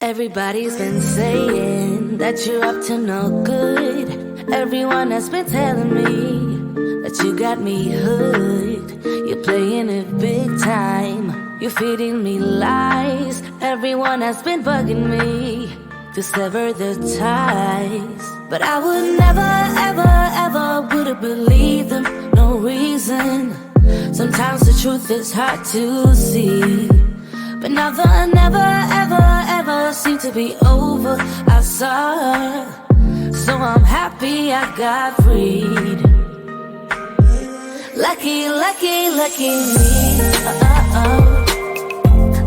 Everybody's been saying that you're up to no good. Everyone has been telling me that you got me hooked. You're playing it big time. You're feeding me lies. Everyone has been bugging me to sever the ties. But I would never, ever, ever would have believed them. No reason. Sometimes the truth is hard to see. But now the never, ever, ever seemed to be over. I saw her, so I'm happy I got freed. Lucky, lucky, lucky me.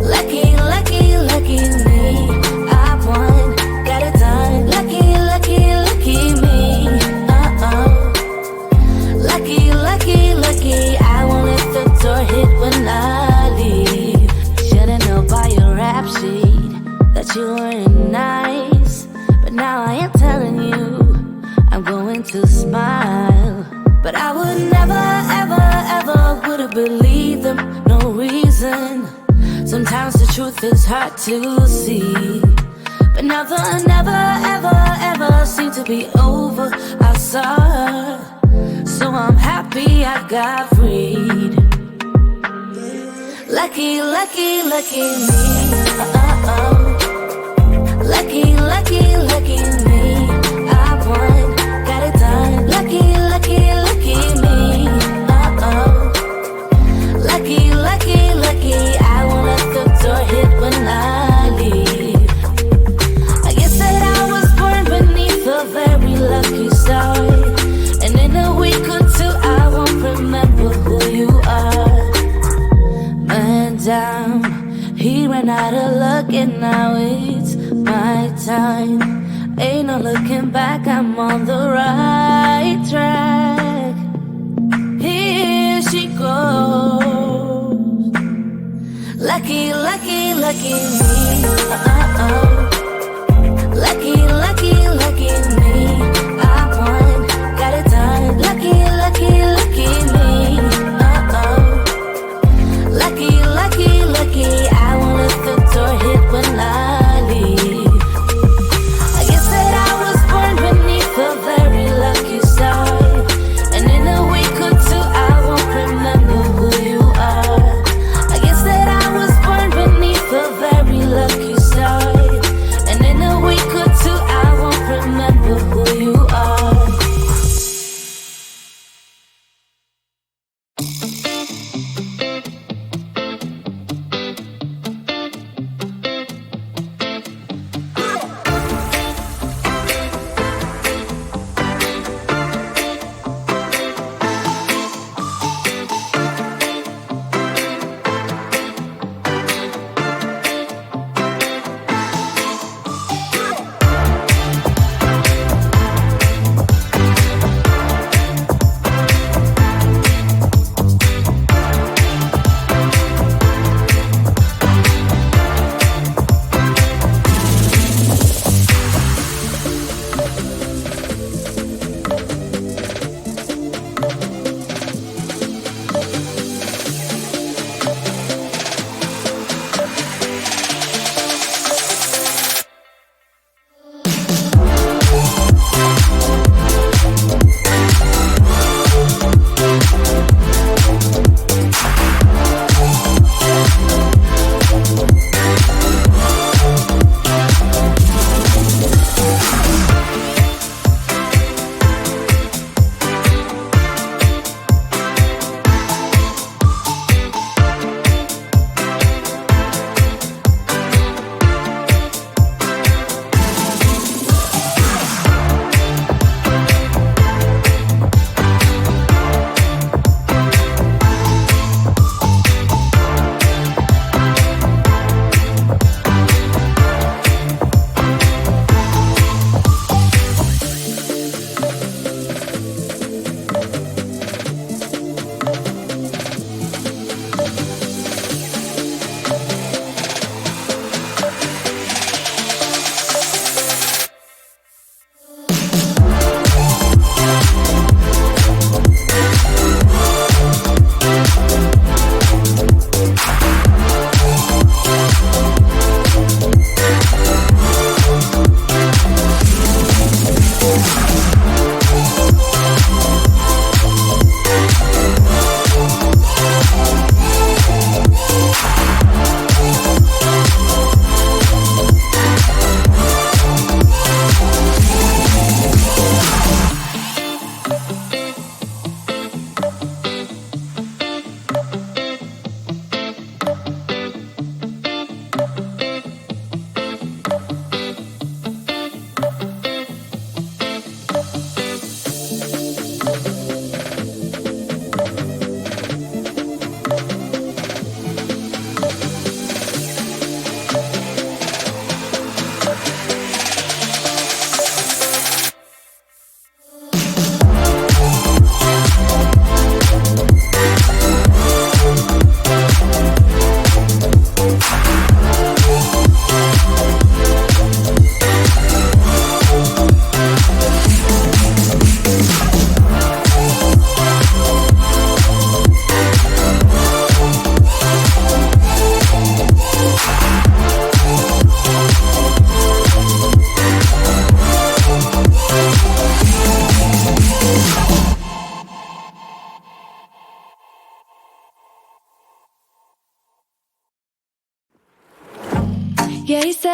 Lucky, lucky, lucky me. I won, got it done. Lucky, lucky, lucky me. Lucky, lucky, lucky. I won't let the door hit when I leave. Should've known by your rap sheet that you weren't nice, but now I am telling you I'm going to smile. But I would never, ever, ever would have believed them. No reason. Sometimes the truth is hard to see. But now the never, ever, ever seemed to be over. I saw her, so I'm happy I got freed. Lucky, lucky, lucky me. Lucky, lucky, lucky me. I won, got it done. Lucky, lucky, lucky me. Lucky, lucky, lucky. I won't let the door hit when I leave. I guess that I was born beneath a very lucky star, and in a week or two I won't remember who you are. Man down, he ran out of luck and now it's my time. Ain't no looking back, I'm on the right track. Here she goes. Lucky, lucky, lucky me. Lucky, lucky, lucky me. I won, got it done. Lucky, lucky, lucky me. Lucky, lucky, lucky. I won't let the door hit when I leave. I guess that I was born beneath a very lucky star, and in a week or two I won't remember who you are. I guess that I was born beneath a very lucky star,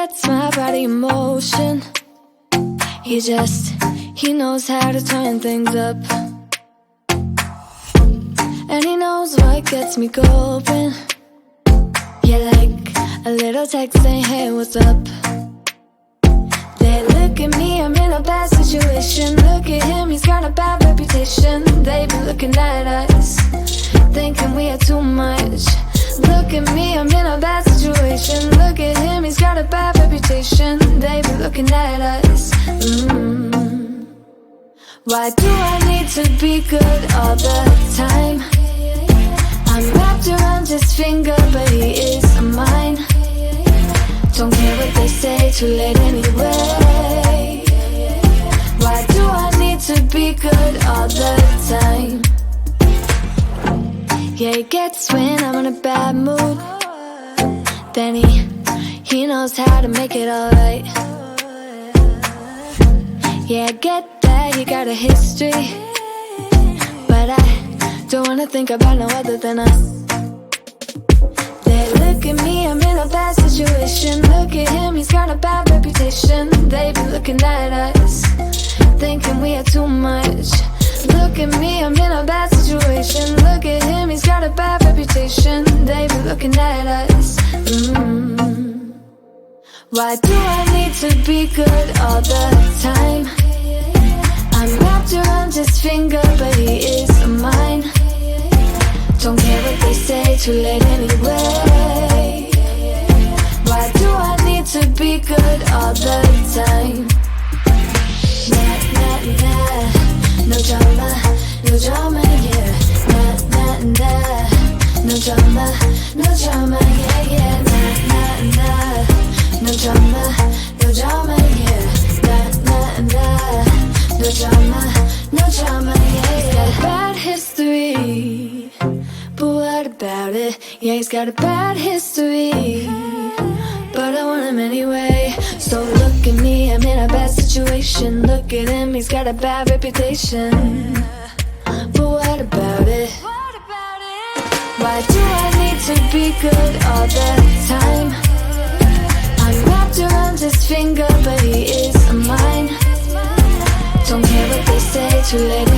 sets my body in motion. He knows how to turn things up. And he knows what gets me going. Yeah, like a little text saying, hey, what's up? They look at me, I'm in a bad situation. Look at him, he's got a bad reputation. They be looking at us, thinking we are too much. Look at me, I'm in a bad situation. Look at him, he's got a bad reputation. They be looking at us. Why do I need to be good all the time? I'm wrapped around his finger, but he is mine. Don't care what they say, too late anyway. Why do I need to be good all the time? Yeah, he gets when I'm in a bad mood. Then he knows how to make it alright. Yeah, I get that you got a history, but I don't wanna think about no other than us. They look at me, I'm in a bad situation. Look at him, he's got a bad reputation. They be looking at us, thinking we are too much. Look at me, I'm in a bad situation. Look at him, he's got a bad reputation. They be looking at us. Why do I need to be good all the time? I'm wrapped around his finger, but he is mine. Don't care what they say, too late anyway. Why do I need to be good all the time? Nah, nah, nah. No drama, no drama, yeah. Nah, nah, nah. No drama, no drama, yeah, yeah. Nah, nah, nah. No drama, no drama, yeah. Nah, nah, nah. No drama, no drama, yeah, yeah. He's got a bad history, but what about it? Yeah, he's got a bad history, but I want him anyway. So look at me, I'm in a bad situation. Look at him, he's got a bad reputation, but what about it? Why do I need to be good all the time? I'm wrapped around his finger, but he is mine. Don't care what they say, too late